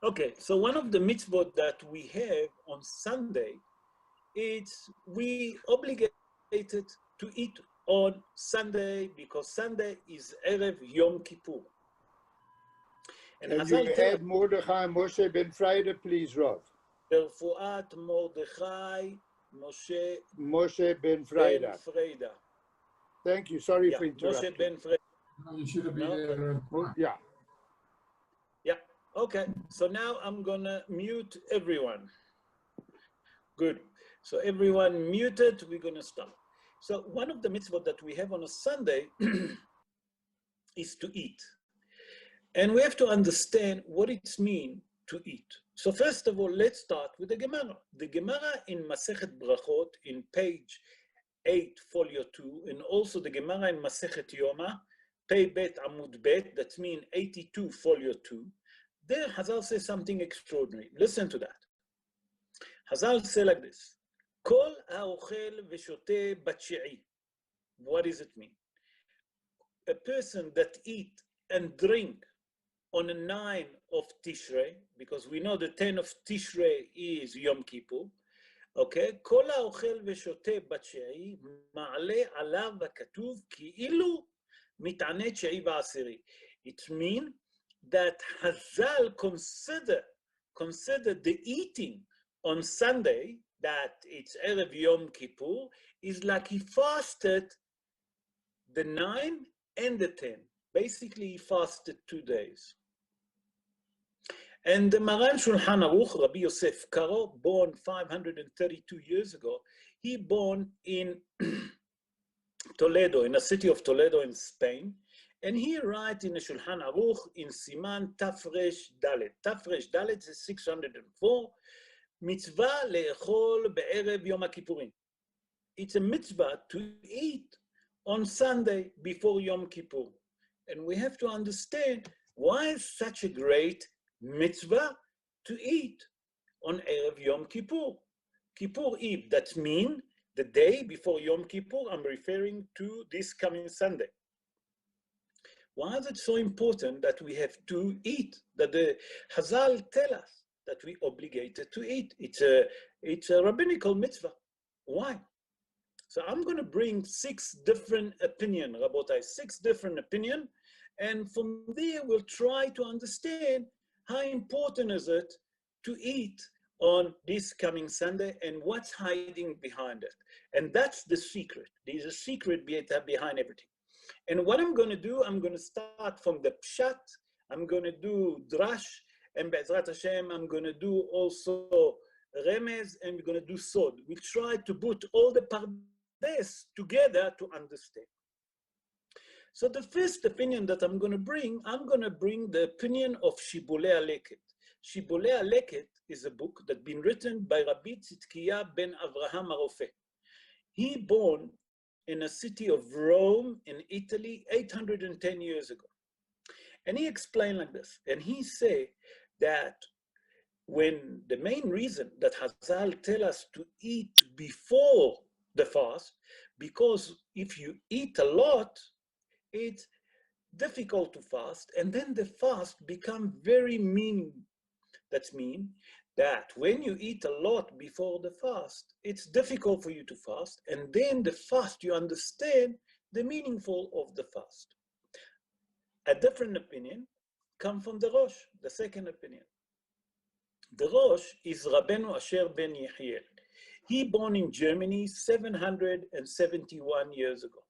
Okay, so one of the mitzvot that we have on Sunday, it's we obligated to eat on Sunday because Sunday is Erev Yom Kippur. And you add Mordechai Moshe ben Freida, please, Rav. Berfuat Mordechai Moshe ben Freida. Thank you. Sorry for interrupting. Moshe ben Freida. No, you should have been there. Yeah. Yeah. Okay. So now I'm gonna mute everyone. Good. So everyone muted. We're gonna start. So one of the mitzvot that we have on a Sunday is to eat. And we have to understand what it means to eat. So first of all, let's start with the Gemara. The Gemara in Masechet Brachot in page 8, folio 2, and also the Gemara in Masechet Yoma, Pei Bet Amud Bet, that means 82, folio 2. There Hazal says something extraordinary. Listen to that. Hazal say like this, Kol ha'ochel v'shoteh batshei. What does it mean? A person that eat and drink on the 9 of Tishrei, because we know the 10 of Tishrei is Yom Kippur, okay? Kol ha'ochel v'shoteh batshei ma'ale alav ha'katuv ki'ilu mit'aneh tshei v'asiri. It means that Hazal consider the eating on Sunday, that it's Erev Yom Kippur, is like he fasted the 9 and the 10. Basically, he fasted 2 days. And the Maran Shulchan Aruch, Rabbi Yosef Karo, born 532 years ago, he born in Toledo, in the city of Toledo in Spain. And he writes in the Shulchan Aruch in Siman Tafresh Dalet. Tafresh Dalet is 604. Mitzvah le'echol be'erev Yom HaKippurim. It's a mitzvah to eat on Sunday before Yom Kippur. And we have to understand why is such a great mitzvah to eat on Erev Yom Kippur. Kippur Eve, that means the day before Yom Kippur. I'm referring to this coming Sunday. Why is it so important that we have to eat? That the Hazal tell us that we obligated to eat. It's a rabbinical mitzvah. Why? So I'm going to bring 6 different opinions, Rabotai, 6 different opinions, and from there we'll try to understand how important is it to eat on this coming Sunday and what's hiding behind it. And that's the secret. There's a secret behind everything. And what I'm going to do, I'm going to start from the Pshat, I'm going to do Drash, and Be'ezrat Hashem, I'm going to do also Remez, and we're going to do Sod. We'll try to put all the Pardes together to understand. So the first opinion that I'm going to bring the opinion of Shibbolei HaLeket. Shibbolei HaLeket is a book that's been written by Rabbi Tzidkiah ben Avraham HaRofeh. He born in a city of Rome in Italy 810 years ago. And he explained like this, and he said that when the main reason that Hazal tell us to eat before the fast, because if you eat a lot, it's difficult to fast, and then the fast become very mean. That means that when you eat a lot before the fast, it's difficult for you to fast, and then the fast, you understand the meaningful of the fast. A different opinion comes from the Rosh, the second opinion. The Rosh is Rabbeinu Asher ben Yehiel. He born in Germany 771 years ago.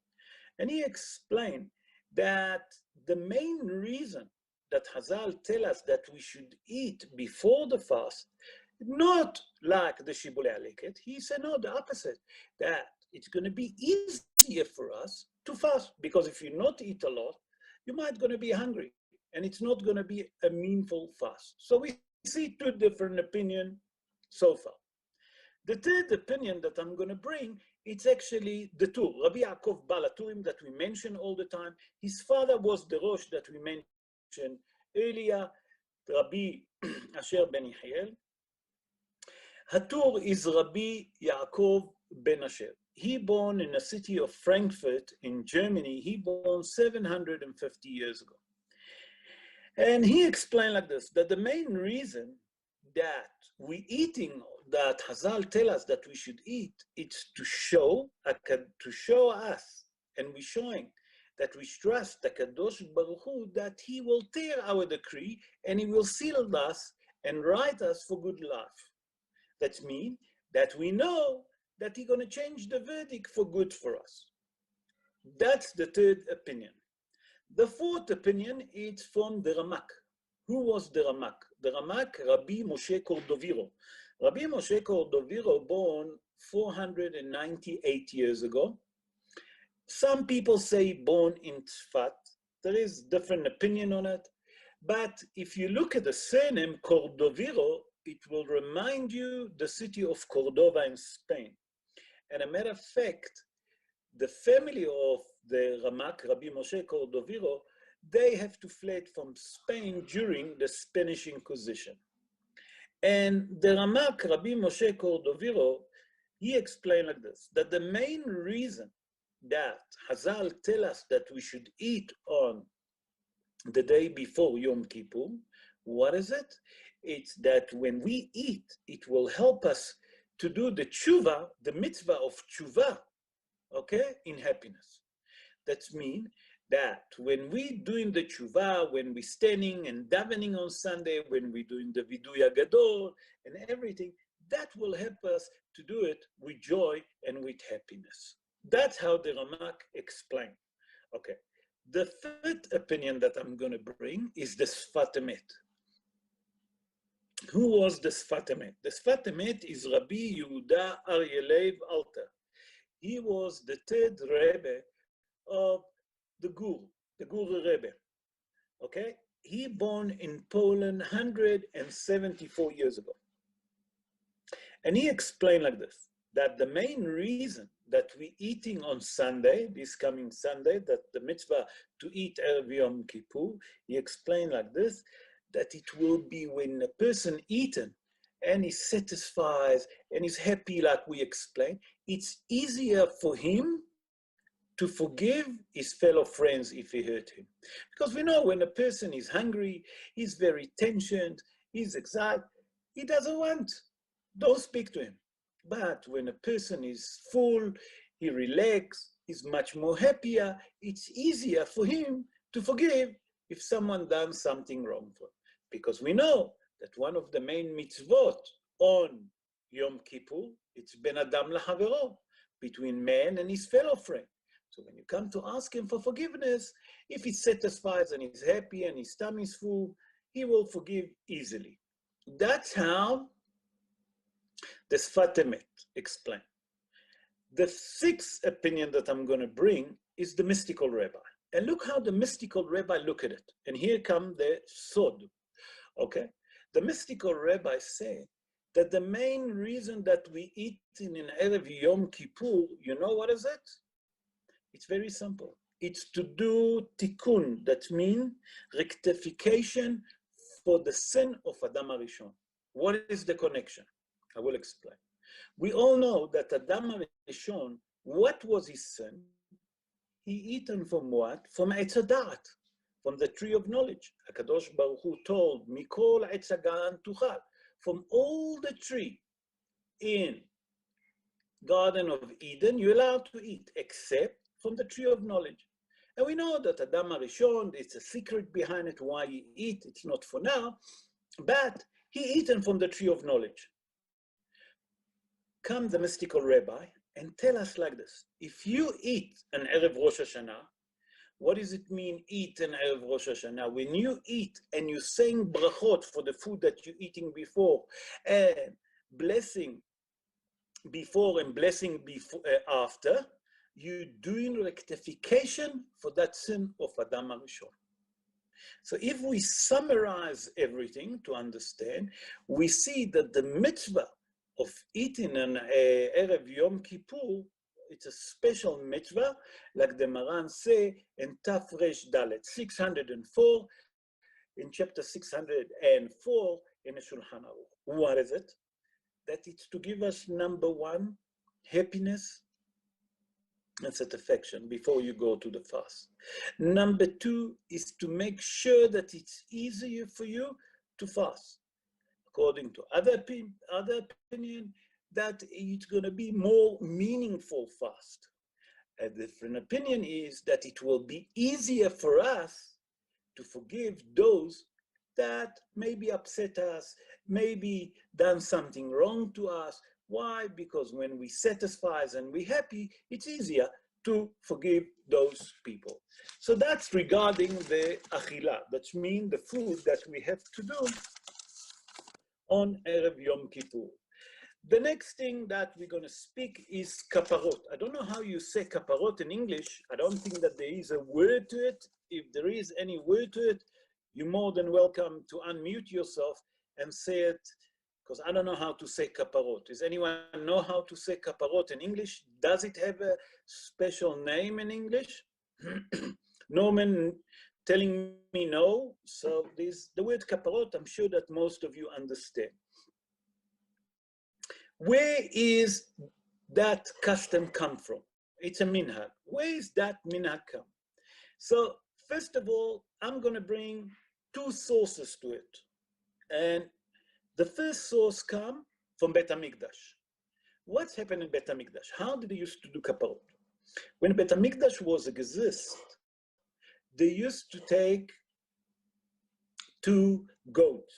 And he explained that the main reason that Hazal tell us that we should eat before the fast, not like the Shibbolei HaLeket, he said no, the opposite, that it's going to be easier for us to fast, because if you not eat a lot, you might going to be hungry, and it's not going to be a meaningful fast. So we see 2 different opinions so far. The third opinion that I'm going to bring, it's actually the Tur, Rabbi Yaakov Baal HaTurim that we mention all the time. His father was the Rosh that we mentioned earlier, Rabbi Asher ben Yehiel. Hatur is Rabbi Yaakov ben Asher. He born in the city of Frankfurt in Germany. He born 750 years ago. And he explained like this, that the main reason that we eating, that Hazal tell us that we should eat, it's to show us, and we're showing that we trust the Kadosh Baruch Hu, that he will tear our decree and he will seal us and write us for good life. That means that we know that he's going to change the verdict for good for us. That's the third opinion. The fourth opinion is from the Ramak. Who was the Ramak? The Ramak, Rabbi Moshe Cordoviro. Rabbi Moshe Cordoviro born 498 years ago. Some people say born in Tzfat. There is different opinion on it. But if you look at the surname Cordoviro, it will remind you the city of Cordova in Spain. And a matter of fact, the family of the Ramak, Rabbi Moshe Cordoviro, they have to flee from Spain during the Spanish Inquisition. And the Ramak, Rabbi Moshe Cordoviro, he explained like this, that the main reason that Hazal tell us that we should eat on the day before Yom Kippur, what is it? It's that when we eat, it will help us to do the tshuva, the mitzvah of tshuva, okay, in happiness. That means that when we doing the tshuva, when we standing and davening on Sunday, when we doing the viduy gadol and everything, that will help us to do it with joy and with happiness. That's how the Ramak explained. Okay. The third opinion that I'm going to bring is the Sfat Emet. Who was the Sfat Emet? The Sfat Emet is Rabbi Yehuda Aryeh Lev Alter. He was the third Rebbe of the Gur Rebbe. Okay? He born in Poland 174 years ago. And he explained like this, that the main reason that we eating on Sunday, this coming Sunday, that the mitzvah to eat Erev Yom Kippur, he explained like this, that it will be when a person eaten and is satisfied and is happy, like we explained, it's easier for him to forgive his fellow friends if he hurt him. Because we know when a person is hungry, he's very tensioned, he's excited, he doesn't want, don't speak to him. But when a person is full, he relaxes, he's much more happier, it's easier for him to forgive if someone done something wrong for him. Because we know that one of the main mitzvot on Yom Kippur, it's Ben Adam Lahavero, between man and his fellow friend. So when you come to ask him for forgiveness, if he's satisfied and he's happy and his tummy is full, he will forgive easily. That's how the Sfat Emet explained. The sixth opinion that I'm going to bring is the mystical rabbi. And look how the mystical rabbi look at it. And here come the sod. Okay? The mystical rabbi say that the main reason that we eat in an Erev Yom Kippur, you know what is it? It's very simple. It's to do tikkun, that means rectification for the sin of Adam HaRishon. What is the connection? I will explain. We all know that Adam HaRishon, what was his sin? He eaten from what? From Eitz HaDaat, from the tree of knowledge. HaKadosh Baruch Hu told, Mikol Eitz HaGan tuchal, from all the tree in Garden of Eden, you're allowed to eat, except from the tree of knowledge. And we know that Adam HaRishon, it's a secret behind it, why he eat, it's not for now, but he eaten from the tree of knowledge. Come the mystical rabbi and tell us like this, if you eat an Erev Rosh Hashanah, what does it mean eat an Erev Rosh Hashanah? When you eat and you saying brachot for the food that you're eating before, and blessing before and blessing before, after, you're doing rectification for that sin of Adam HaRishon. So if we summarize everything to understand, we see that the mitzvah of eating an Erev Yom Kippur, it's a special mitzvah, like the Maran say in Tafresh Dalet, 604, in chapter 604 in the Shulchan Aruch. What is it? That it's to give us, number one, happiness, and satisfaction before you go to the fast. Number two is to make sure that it's easier for you to fast. According to other opinion, that it's going to be more meaningful fast. A different opinion is that it will be easier for us to forgive those that maybe upset us, maybe done something wrong to us. Why? Because when we satisfy and we're happy, it's easier to forgive those people. So that's regarding the achila. That means the food that we have to do on Erev Yom Kippur. The next thing that we're going to speak is kaparot. I don't know how you say kaparot in English. I don't think that there is a word to it. If there is any word to it, you're more than welcome to unmute yourself and say it, because I don't know how to say kaparot. Does anyone know how to say kaparot in English? Does it have a special name in English? Norman telling me no. So the word kaparot, I'm sure that most of you understand. Where is that custom come from? It's a minhag. Where is that minhag come? So first of all, I'm going to bring two sources to it. And the first source come from Bet HaMikdash. What's happened in Bet HaMikdash? How did they used to do kaparot? When Bet HaMikdash was exist, they used to take two goats.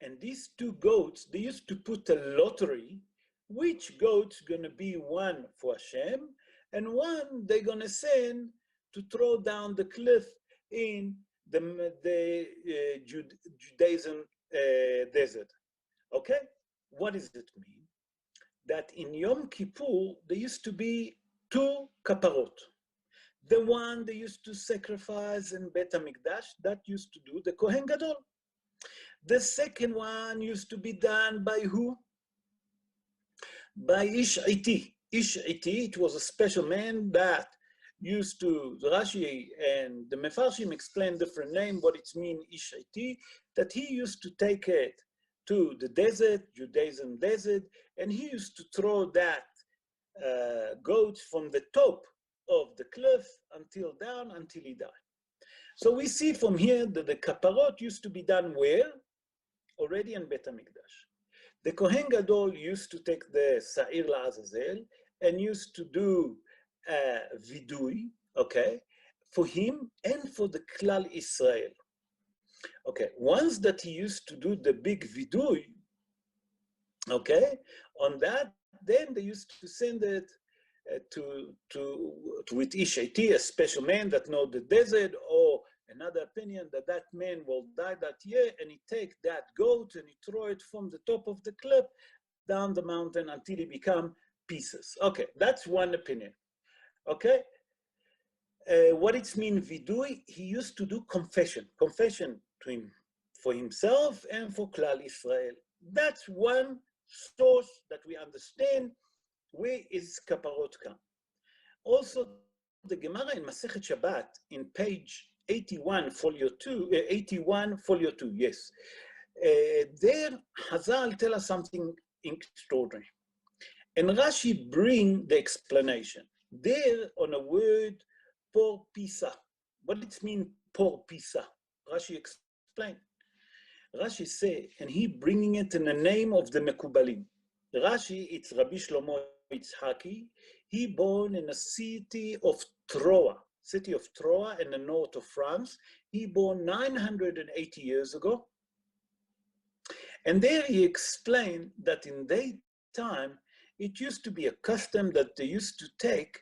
And these two goats, they used to put a lottery, which goat's gonna be one for Hashem, and one they're gonna send to throw down the cliff in the Judaism desert. Okay? What does it mean? That in Yom Kippur, there used to be two kaparot. The one they used to sacrifice in Bet HaMikdash, that used to do the Kohen Gadol. The second one used to be done by who? By Ish Iti. Ish Iti, it was a special man that used to, Rashi and the Mefarshim explain different name, what it means Ish Iti, that he used to take it to the desert, Judaism desert, and he used to throw that goat from the top of the cliff until he died. So we see from here that the kaparot used to be done where? Already in Bet HaMikdash. The Kohen Gadol used to take the Sa'ir La'azazel and used to do vidui, okay, for him and for the Klal Israel. Okay, once that he used to do the big vidui, okay, on that, then they used to send it with Ish Iti, a special man that know the desert, or another opinion that that man will die that year, and he take that goat and he throw it from the top of the cliff down the mountain until he become pieces. Okay, that's one opinion. Okay, what it means vidui, he used to do confession to him, for himself and for Klal Israel. That's one source that we understand where is kaparot come. Also, the Gemara in Masechet Shabbat in page 81, folio 2, yes. There, Hazal tell us something extraordinary. And Rashi bring the explanation. There, on a word, por pisa. What does it mean, por pisa? Rashi explain. Rashi say, and he bringing it in the name of the Mekubalim. Rashi, it's Rabbi Shlomo Yitzhaki. He born in a city of Troa in the north of France. He born 980 years ago. And there he explained that in their time, it used to be a custom that they used to take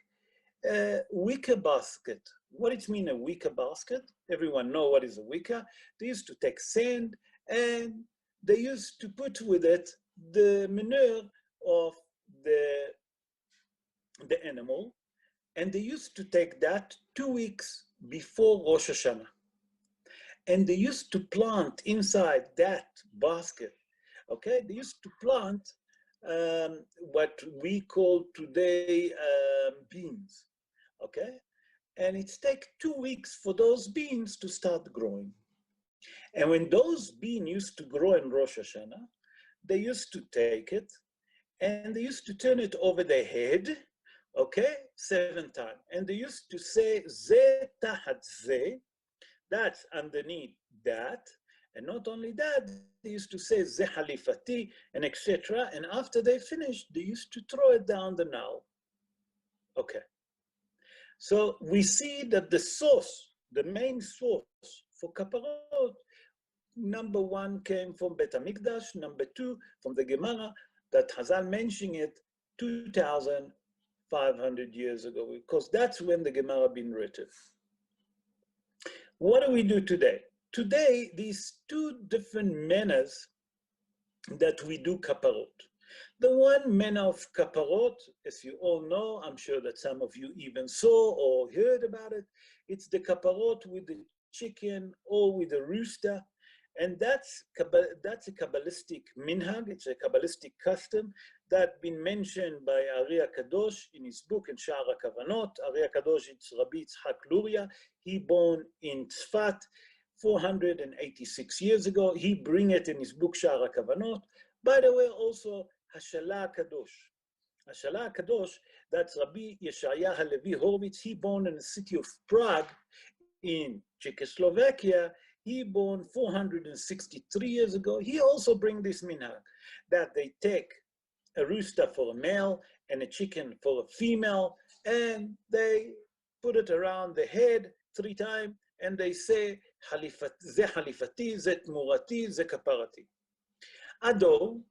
a wicker basket. What does it mean, a wicker basket? Everyone know what is a wicker. They used to take sand and they used to put with it the manure of the animal, and they used to take that 2 weeks before Rosh Hashanah. And they used to plant inside that basket, okay? They used to plant what we call today beans, okay? And it takes 2 weeks for those beans to start growing. And when those beans used to grow in Rosh Hashanah, they used to take it and they used to turn it over their head Okay, 7 times. And they used to say, Ze tahat ze, that's underneath that. And not only that, they used to say, Ze halifati, and etc. And after they finished, they used to throw it down the Nile. Okay. So we see that the source, the main source for kaparot, number 1 came from Bet HaMikdash, number 2 from the Gemara, that Hazal mentioned it 2,500 years ago, because that's when the Gemara been written. What do we do today? Today, these 2 different manners that we do kaparot. The one manner of kaparot, as you all know, I'm sure that some of you even saw or heard about it, it's the kaparot with the chicken or with the rooster. And that's a Kabbalistic minhag, it's a Kabbalistic custom that's been mentioned by Ari HaKadosh in his book in Sha'ar HaKavanot. Ari HaKadosh, it's Rabbi Yitzhak Luria. He born in Tzfat 486 years ago. He bring it in his book Sha'ar HaKavanot. By the way, also Hashalah HaKadosh. Hashalah HaKadosh, that's Rabbi Yeshaya Levy Horowitz. He born in the city of Prague in Czechoslovakia. He born 463 years ago. He also bring this minhag that they take a rooster for a male and a chicken for a female, and they put it around the head 3 times, and they say, Ze halifati, ze tmurati, ze kaparati. Ado,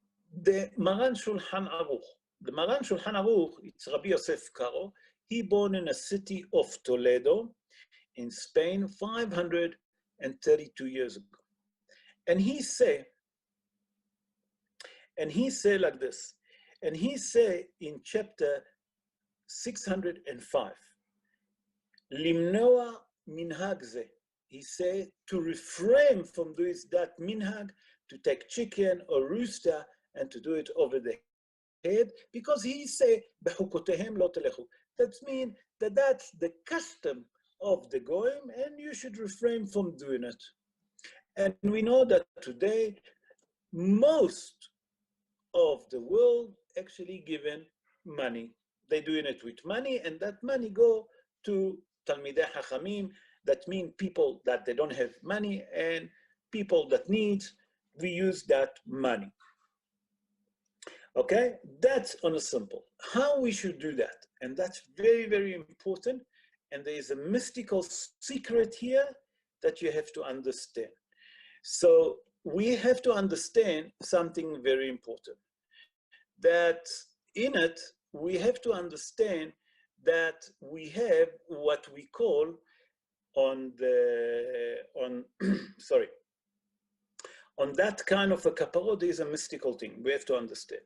the Maran Shulchan Aruch. The Maran Shulchan Aruch, it's Rabbi Yosef Karo. He born in a city of Toledo in Spain 532 years ago. And he say like this, and he say in chapter 605, Limnoa minhag ze, he say to refrain from doing that minhag, to take chicken or rooster and to do it over the head, because he say, Bechukotehem lo telechu. That means that that's the custom of the Goyim, and you should refrain from doing it. And we know that today, most of the world actually given money. They're doing it with money, and that money go to Talmidei Chachamim. That means people that they don't have money, and people that need, we use that money. Okay, that's on a simple. How we should do that, and that's very, very important. And there is a mystical secret here that you have to understand. So we have to understand something very important. That in it, we have to understand that we have what we call on that kind of a kaparot, there is a mystical thing we have to understand.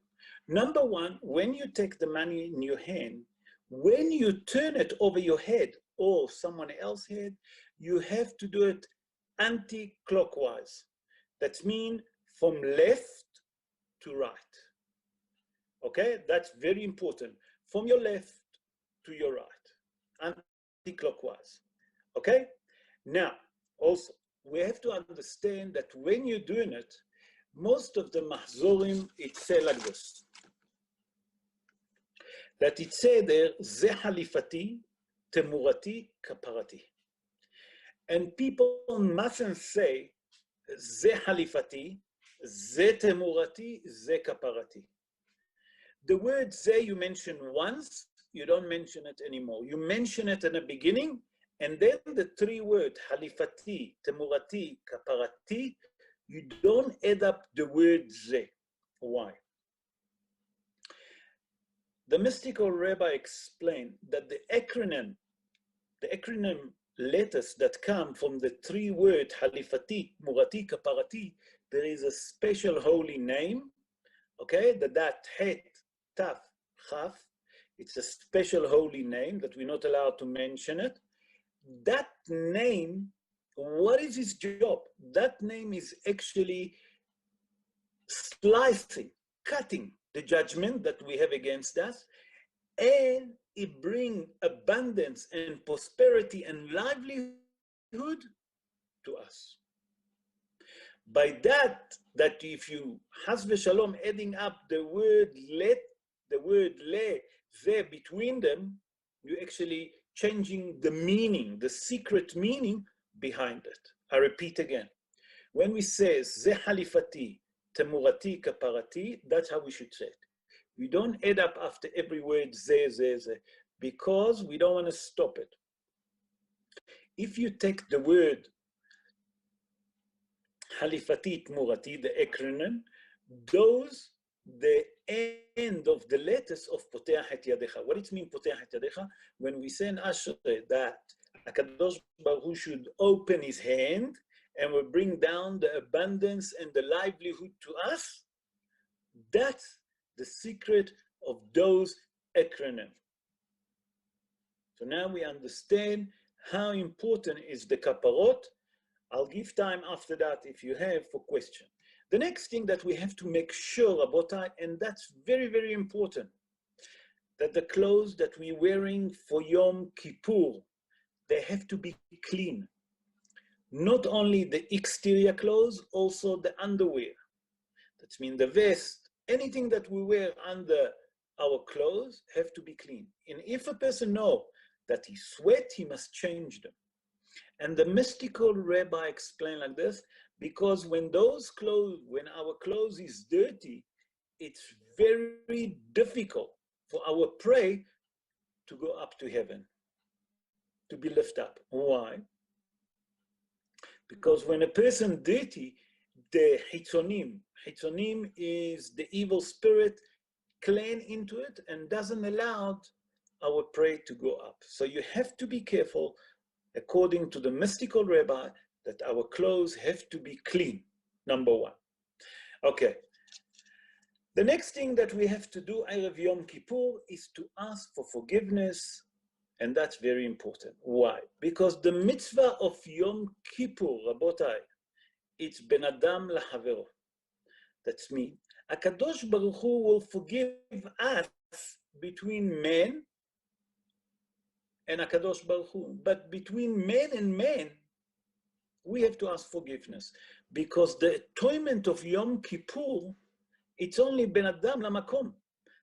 Number 1, when you take the money in your hand, when you turn it over your head or someone else's head, you have to do it anti-clockwise. That means from left to right. Okay, that's very important. From your left to your right, anti-clockwise. Okay, now also we have to understand that when you're doing it, most of the mahzorim, it say like this. That it say there, Ze halifati, temurati, kaparati. And people mustn't say, Ze halifati, Ze temurati, Ze kaparati. The word Ze you mention once, you don't mention it anymore. You mention it in the beginning, and then the 3 words, halifati, temurati, kaparati, you don't add up the word Ze. Why? The mystical rabbi explained that the acronym letters that come from the 3 words halifati, murati, kaparati, there is a special holy name, okay, that het, taf, chaf, it's a special holy name that we're not allowed to mention it. That name, what is its job? That name is actually slicing, cutting the judgment that we have against us, and it brings abundance and prosperity and livelihood to us. By that if you, has v'shalom, adding up the word let, the word le, there between them, you're actually changing the meaning, the secret meaning behind it. I repeat again. When we say, Ze halifati, temurati, kaparati, that's how we should say it. We don't add up after every word, ze, because we don't want to stop it. If you take the word halifati, temurati, the acronym, those, the end of the letters of Poteach et Yadecha. What it means, Poteach et Yadecha? When we say in Ashrei that HaKadosh Baruch Hu should open his hand and will bring down the abundance and the livelihood to us, that's the secret of those acronyms. So now we understand how important is the kaparot. I'll give time after that if you have for question. The next thing that we have to make sure about, and that's very, very important, that the clothes that we're wearing for Yom Kippur, they have to be clean. Not only the exterior clothes, also the underwear. That means the vest, anything that we wear under our clothes have to be clean. And if a person knows that he sweat, he must change them. And the mystical rabbi explained like this, because when our clothes is dirty, it's very difficult for our prey to go up to heaven, to be lifted up. Why? Because when a person dirty, the hitzonim is the evil spirit, cling into it and doesn't allow our prey to go up. So you have to be careful, according to the mystical rabbi, that our clothes have to be clean, number one. Okay. The next thing that we have to do, Erev Yom Kippur, is to ask for forgiveness, and that's very important. Why? Because the mitzvah of Yom Kippur, Rabotai, it's Ben Adam Lahavero. That's me. HaKadosh Baruch Hu will forgive us between men and HaKadosh Baruch Hu. But between man and man, we have to ask forgiveness. Because the atonement of Yom Kippur, it's only Ben Adam Lamakom.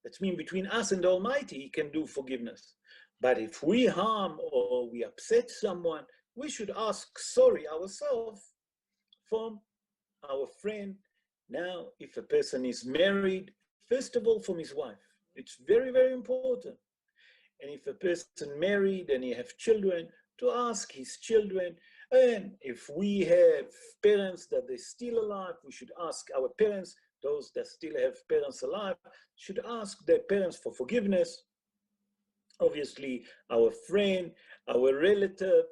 That means between us and the Almighty, He can do forgiveness. But if we harm or we upset someone, we should ask sorry ourselves from our friend. Now, if a person is married, first of all, from his wife. It's very, very important. And if a person married and he have children, to ask his children. And if we have parents that they're still alive, we should ask our parents. Those that still have parents alive should ask their parents for forgiveness. Obviously, our friend, our relative,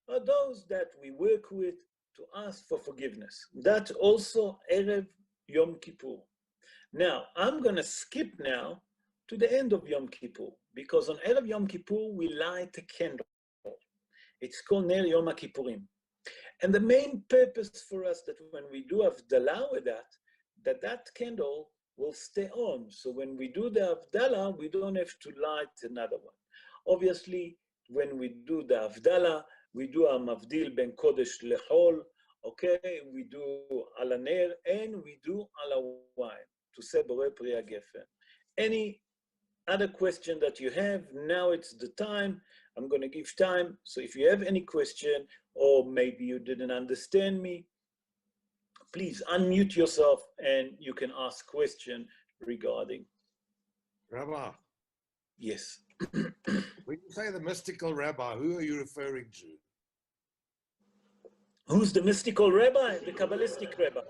or those that we work with, to ask for forgiveness. That's also Erev Yom Kippur. Now, I'm going to skip now to the end of Yom Kippur, because on Erev Yom Kippur, we light a candle. It's called Ner Yom HaKippurim. And the main purpose for us that when we do Havdalah with that candle will stay on. So when we do the Havdalah, we don't have to light another one. Obviously, when we do the Havdalah, we do a Mavdil Ben Kodesh Lechol, okay? We do Ala Ner, and we do Ala Wine, to say Borei Priya Gefen. Any other question that you have, now it's the time. I'm going to give time. So if you have any question, or maybe you didn't understand me, please unmute yourself and you can ask question regarding. Rabbi. Yes. When you say the mystical rabbi, who are you referring to? Who's the mystical rabbi? The Kabbalistic rabbi.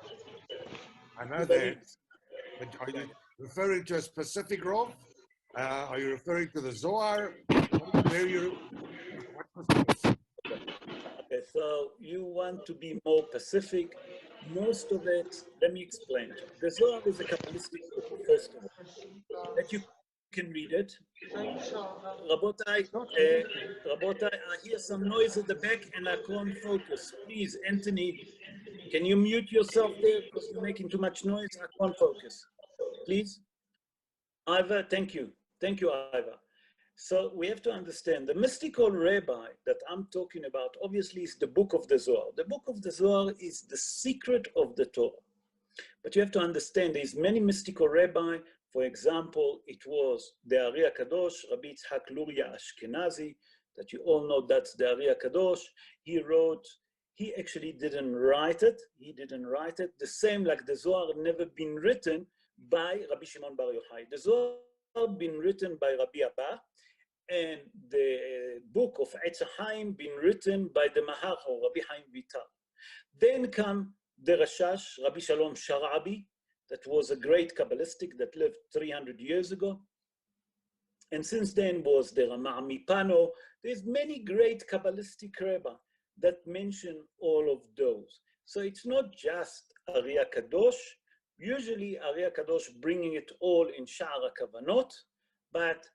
I know that, but are you referring to a specific role? Are you referring to the Zohar? Okay, so you want to be more specific. Most of it, let me explain. The Zohar is a Kabbalistic book, first of all, that you can read it. Rabotai, I hear some noise at the back and I can't focus. Please, Anthony, can you mute yourself there because you're making too much noise? I can't focus. Please. Iva, thank you. Thank you, Iva. So we have to understand the mystical rabbi that I'm talking about, obviously, is the book of the Zohar. The book of the Zohar is the secret of the Torah. But you have to understand there's many mystical rabbis. For example, it was the Ari HaKadosh, Rabbi Yitzhak Luria Ashkenazi, that you all know that's the Ari HaKadosh. He actually didn't write it. He didn't write it. The same like the Zohar never been written by Rabbi Shimon Bar Yochai. The Zohar been written by Rabbi Abba, and the book of Eitz HaChaim been written by the Mahar or Rabbi Chaim Vital. Then come the Rashash, Rabbi Shalom Sharabi, that was a great Kabbalistic that lived 300 years ago. And since then was the Ramah Mipano. There's many great Kabbalistic rabbis that mention all of those. So it's not just Ari HaKadosh. Usually Ari HaKadosh bringing it all in Sha'ar HaKavanot, but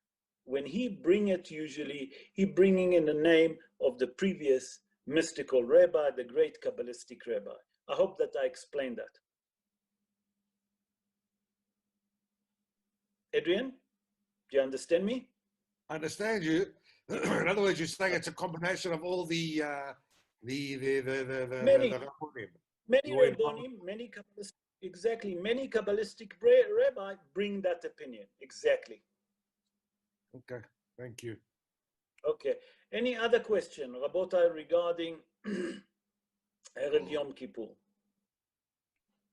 when he bring it, usually he bringing in the name of the previous mystical rabbi, the great Kabbalistic rabbi. I hope that I explained that. Adrian, do you understand me? I understand you. In other words, you're saying it's a combination of all many Rabbonim, many Kabbalistic, exactly, many Kabbalistic rabbi bring that opinion, exactly. Okay, thank you. Okay, any other question, Rabotai, regarding Erev Yom Kippur?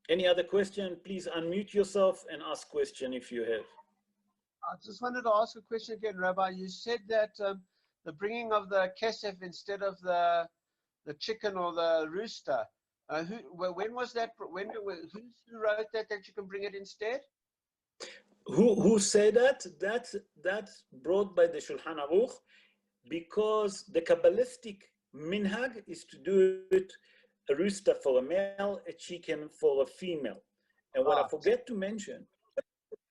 Any other question? Please unmute yourself and ask question if you have. I just wanted to ask a question again, Rabbi. You said that the bringing of the kesef instead of the chicken or the rooster. When was that? Who wrote that you can bring it instead? Who said that? That's brought by the Shulchan Aruch, because the Kabbalistic minhag is to do it a rooster for a male, a chicken for a female. And what I forget to mention,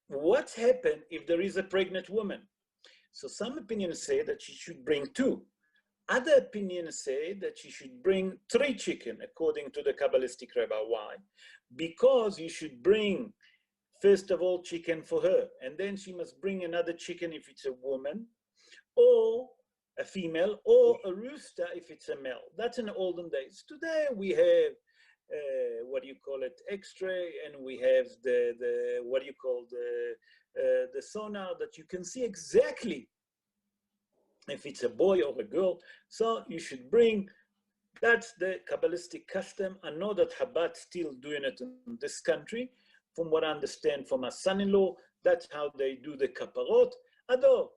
what happens if there is a pregnant woman? So some opinions say that she should bring 2. Other opinions say that she should bring 3 chicken, according to the Kabbalistic rabbi. Why? Because you should bring, first of all, chicken for her, and then she must bring another chicken if it's a woman, or a female, or a rooster if it's a male. That's in the olden days. Today we have X-ray, and we have the sonar that you can see exactly if it's a boy or a girl. So you should bring. That's the Kabbalistic custom. I know that Chabad still doing it in this country. From what I understand from my son-in-law, that's how they do the kaparot. Although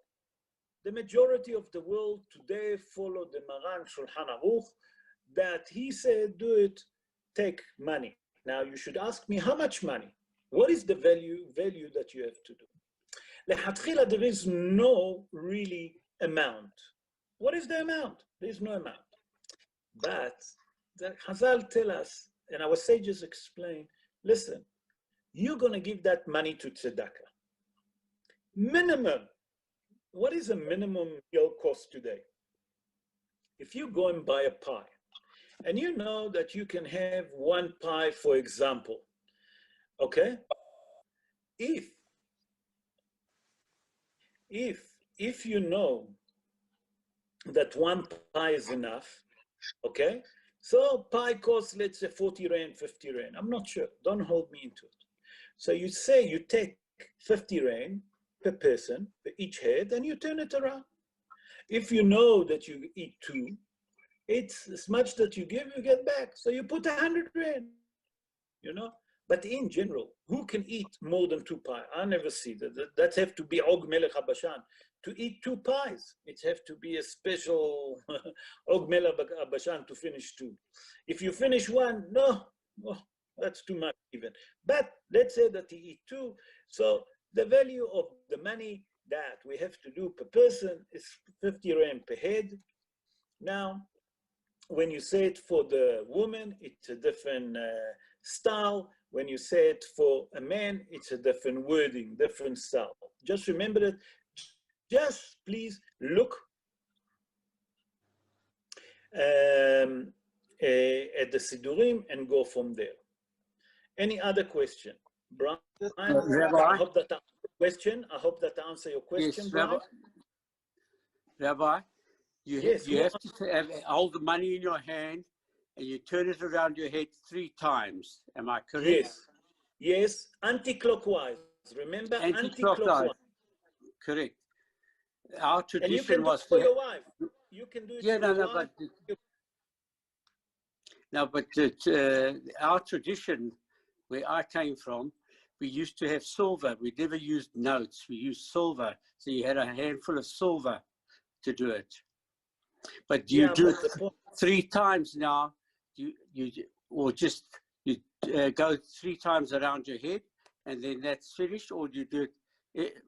the majority of the world today follow the Maran Shulchan Aruch, that he said, do it, take money. Now you should ask me, how much money? What is the value that you have to do? Lehatchila, there is no really amount. What is the amount? There is no amount. But the Chazal tell us, and our sages explain, listen, you're going to give that money to tzedakah. Minimum. What is a minimum meal cost today? If you go and buy a pie, and you know that you can have 1 pie, for example, okay? If you know that 1 pie is enough, okay? So pie costs, let's say 40 rand, 50 rand. I'm not sure, don't hold me into it. So you say you take 50 rand per person, per each head, and you turn it around. If you know that you eat 2, it's as much that you give, you get back. So you put 100 rand, you know? But in general, who can eat more than 2 pies? I never see that. That have to be Og Melech HaBashan. To eat 2 pies, it have to be a special Og Melech HaBashan to finish 2. If you finish 1, no, that's too much even. But let's say that you eat 2. So the value of the money that we have to do per person is 50 rand per head. Now, when you say it for the woman, it's a different style. When you say it for a man, it's a different wording, different style. Just remember that. Just please look at the Sidurim and go from there. Any other question? Brian, Rabbi, I hope that answers your question. I hope that answers your question, yes, Brian. Rabbi, you have to have hold the money in your hand and you turn it around your head 3 times. Am I correct? Yes, Yes, anti-clockwise. Remember, Anti-clockwise. Correct. Our tradition and you can was do it for your wife. You can do it for your wife. Our tradition, where I came from, we used to have silver. We never used notes. We used silver. So you had a handful of silver to do it. But you do it 3 times now. You go 3 times around your head, and then that's finished, or you do it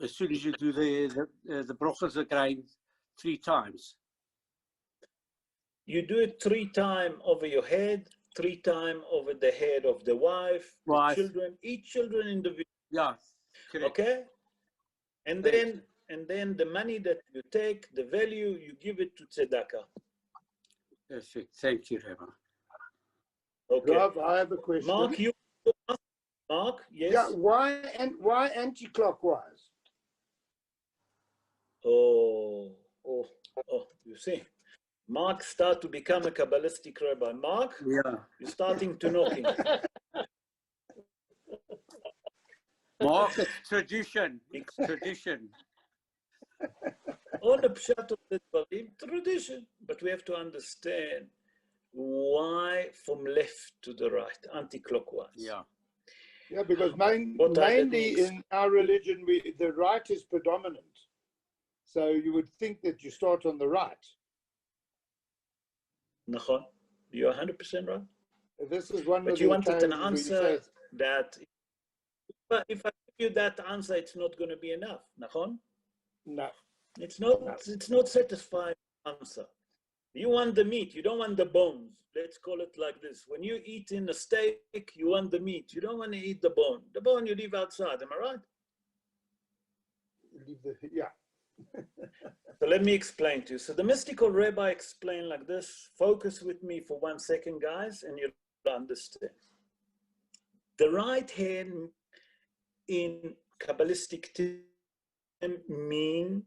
as soon as you do the brachas again 3 times. You do it 3 times over your head, 3 times over the head of the wife, the children, each children individually. Yeah, correct. Okay? And then the money that you take, the value, you give it to tzedakah. Perfect. Thank you, Rabbi. Okay. Rav, I have a question. Mark, Mark, yes? Yeah, why anti-clockwise? Oh, you see. Mark start to become a Kabbalistic rabbi. Mark, yeah, you're starting to knock him. Mark, it's tradition. It's tradition. On the pshat of the dvarim, tradition. But we have to understand why from left to the right, anti-clockwise. Yeah. Yeah, because mainly in our religion, the right is predominant. So you would think that you start on the right. Nachon, you're 100% right. This is one but of you the wanted an answer say, that, but if I give you that answer, it's not going to be enough. Nachon? No. It's not satisfying answer. You want the meat, you don't want the bones. Let's call it like this. When you eat in a steak, you want the meat. You don't want to eat the bone. The bone you leave outside, am I right? Yeah. So let me explain to you. So the mystical rabbi explained like this. Focus with me for 1 second, guys, and you'll understand. The right hand in Kabbalistic term mean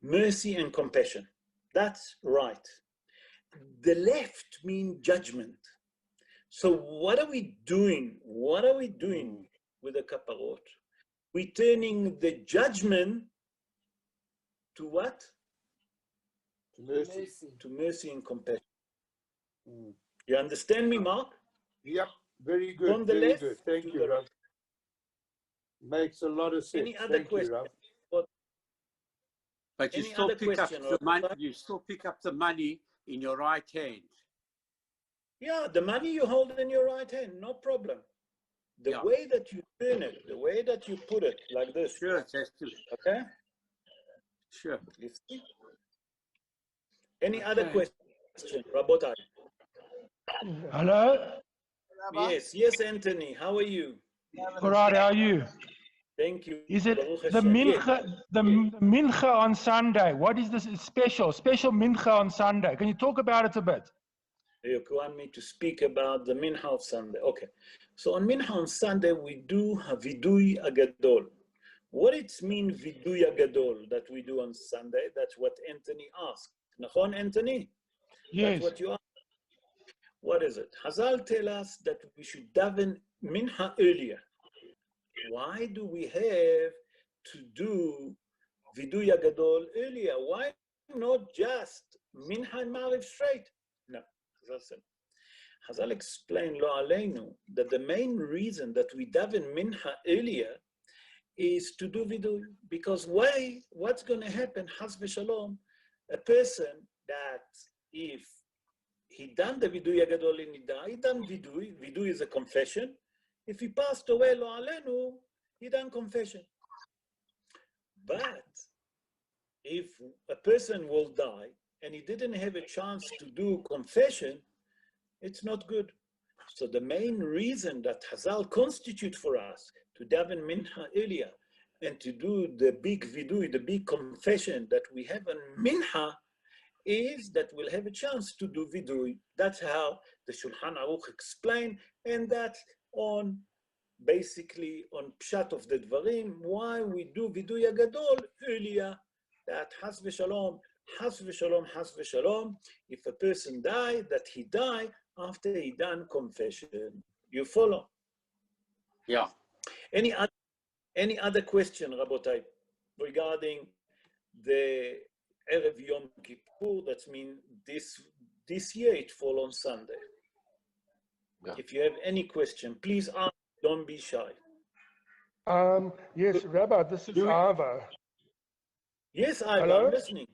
mercy and compassion. That's right. The left mean judgment. So what are we doing? What are we doing with the kapparot? We're turning the judgment to what? To mercy. To mercy and compassion. You understand me, Mark? Yep, very good. From the very left good. Thank you, Rav. Makes a lot of sense. Any other question? But you still pick up the money. You still pick up the money in your right hand. Yeah, the money you hold in your right hand, no problem. The way that you turn it, the way that you put it, like this. Sure, that's true. Okay? Sure. Any other question, Rabotai? Hello? Yes, Anthony. How are you? All right, how are you? Thank you. Is it the mincha on Sunday? What is this special mincha on Sunday? Can you talk about it a bit? You want me to speak about the mincha of Sunday? Okay. So on mincha on Sunday, we do vidui agadol. What it means vidui agadol that we do on Sunday? That's what Anthony asked. Nachon, Anthony? Yes. That's what you asked. What is it? Hazal tell us that we should daven mincha earlier. Why do we have to do vidui agadol earlier? Why not just mincha and mariv straight? No. Hazal explained lo aleinu that the main reason that we daven mincha earlier is to do vidui, because what's going to happen? Chas v'shalom, a person that if he done the vidui agadol in Nida, he done vidui. Vidui is a confession. If he passed away lo aleinu, he done confession. But if a person will die and he didn't have a chance to do confession, it's not good. So the main reason that Hazal constitute for us to daven mincha earlier and to do the big vidui, the big confession that we have on mincha, is that we'll have a chance to do vidui. That's how the Shulchan Aruch explained, and that's on basically on pshat of the dvarim, why we do vidui agadol earlier, that has v'shalom, if a person die, that he die after he done confession. You follow? Yeah. Any other question, Rabotai, regarding the Erev Yom Kippur? That means this year it fall on Sunday. Yeah. If you have any question, please ask. Don't be shy. Yes, Rabbi, this is Ava. Yes, Iva, Hello? I'm listening.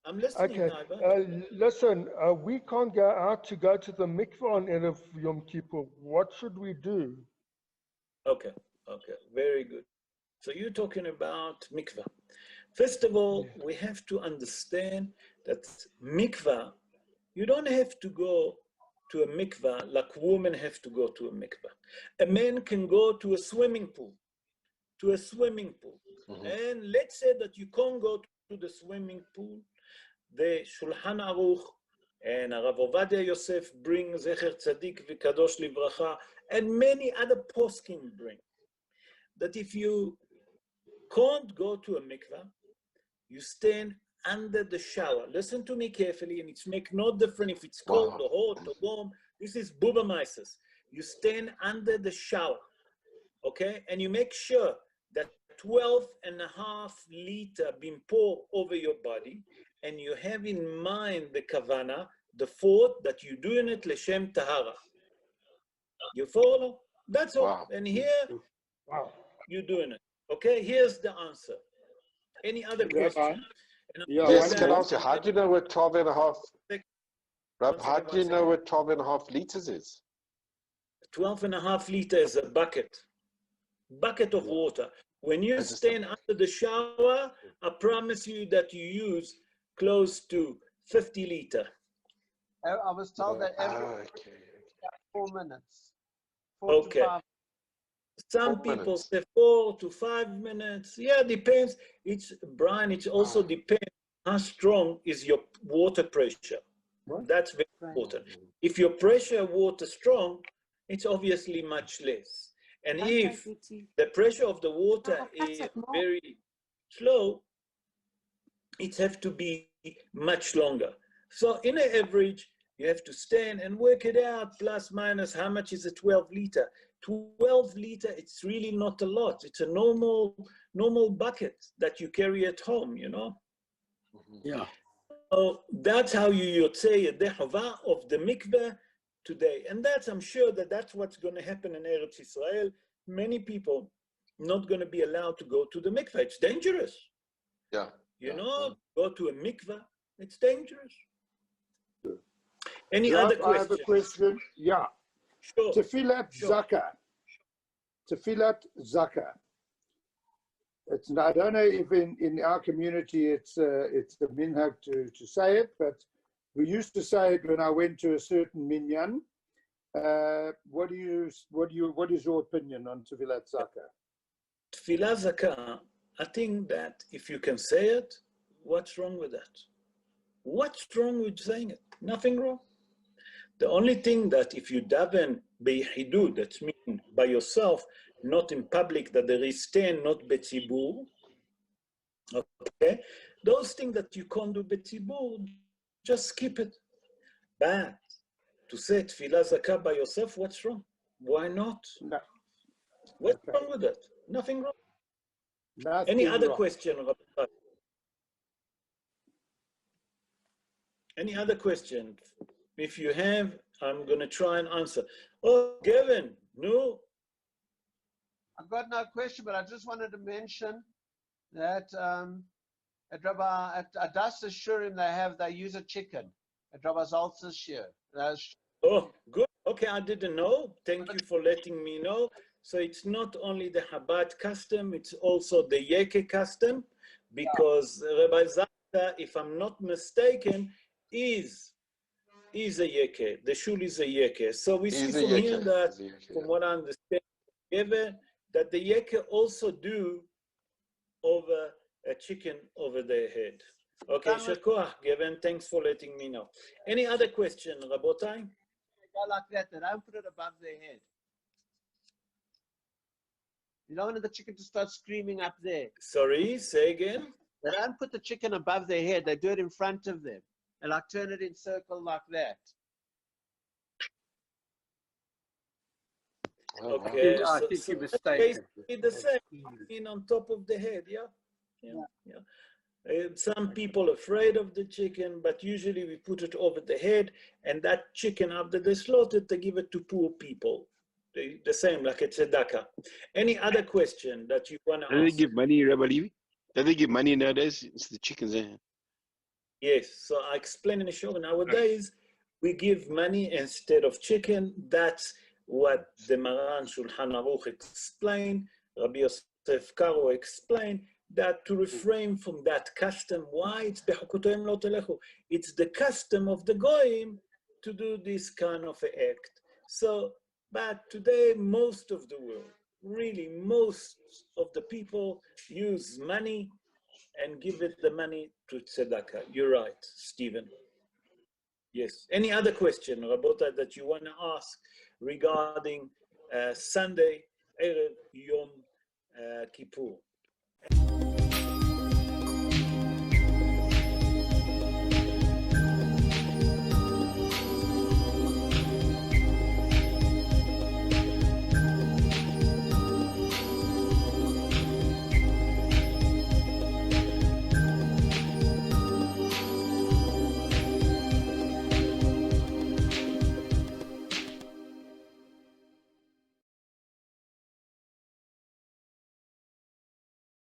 I'm listening, Okay. Iva. Listen, we can't go out to go to the mikveh on Erev Yom Kippur. What should we do? Okay, very good. So you're talking about mikveh. First of all, we have to understand that mikveh, you don't have to go to a mikveh like women have to go to a mikveh. A man can go to a swimming pool, Mm-hmm. And let's say that you can't go to the swimming pool. The Shulchan Aruch and Rav Ovadia Yosef bring Zecher Tzadik V'Kadosh Livracha, and many other poskim bring that if you can't go to a mikveh, you stand under the shower. Listen to me carefully, and it's make no difference if it's cold or hot or warm. This is bubamaisis. You stand under the shower, okay? And you make sure that 12.5 liter being poured over your body, and you have in mind the kavana, the thought that you're doing it l'shem tahara. You follow? That's all. Wow. And here, you're doing it. Okay, here's the answer. Any other question? Yes, can I ask you, how do you know what 12.5, Rab, how do you know what 12.5 liters is? 12.5 liters is a bucket of water. When you stand under the shower, I promise you that you use close to 50 liters. I was told that every 4 minutes. 4 okay. to 5. Some people say 4 to 5 minutes. Yeah, depends. Brian, it also depends how strong is your water pressure. That's very important. If your pressure water strong, it's obviously much less. And if the pressure of the water is very slow, it has to be much longer. So in an average, you have to stand and work it out, plus minus, how much is a 12 liter? 12 liter, it's really not a lot. It's a normal bucket that you carry at home, you know? Yeah. So that's how you say a dehava of the mikveh today. And I'm sure that's what's going to happen in Eretz Israel. Many people not going to be allowed to go to the mikveh. It's dangerous. Yeah. You know, go to a mikveh, it's dangerous. Any other questions? I have a question. Yeah. Sure. Tefillat zakah. Tefillat zakah. I don't know if in our community it's a minhag to say it, but we used to say it when I went to a certain minyan. What is your opinion on Tefillat zakah? Tefillat zakah, I think that if you can say it, what's wrong with that? What's wrong with saying it? Nothing wrong. The only thing that if you daven b'yechidut, that means by yourself, not in public, that there is 10, not betzibur, okay? Those things that you can't do betzibur, just skip it. But to say tefillah zakah by yourself, what's wrong? Why not? No. What's wrong with that? Nothing wrong. Nothing Any other wrong. question, Rabbi? Any other question? If you have, I'm going to try and answer. Oh, Gavin, no? I've got no question, but I just wanted to mention that at Rabbi at Adas's Shurim they use a chicken at Rabbi Zaltz's shir. Oh, good. Okay, I didn't know. Thank you for letting me know. So it's not only the Chabad custom, it's also the Yeke custom, because Rabbi Zaltza, if I'm not mistaken, is a Yeke. The shul is a Yeke. So we see from here that, from what I understand, Given that the Yeke also do over a chicken over their head. Okay, Shekoach, Given, thanks for letting me know. Any other question, Rabotai? Like that, they don't put it above their head. You don't want the chicken to start screaming up there. Sorry, say again? They don't put the chicken above their head. They do it in front of them. And like turn it in circle like that. Okay, I so, think so you're that's mistaken. basically the same, on top of the head, yeah. Some people are afraid of the chicken, but usually we put it over the head, and that chicken, after they slaughter it, they give it to poor people. The same, like a tzedakah. Any other question that you want to Do they ask? give money, Rabbi Levy? Do they give money nowadays? It's the chickens, eh? Yes, so I explained in the show, nowadays, we give money instead of chicken. That's what the Maran Shulchan Aruch explained, Rabbi Yosef Karo explained, that to refrain from that custom. Why? It's Bechukotoim lo telechu. It's the custom of the Goyim to do this kind of act. So, but today, most of the world, really most of the people use money and give it the money to tzedakah. You're right, Stephen. Yes. Any other question, Rabota, that you want to ask regarding Sunday, Erev, Yom Kippur?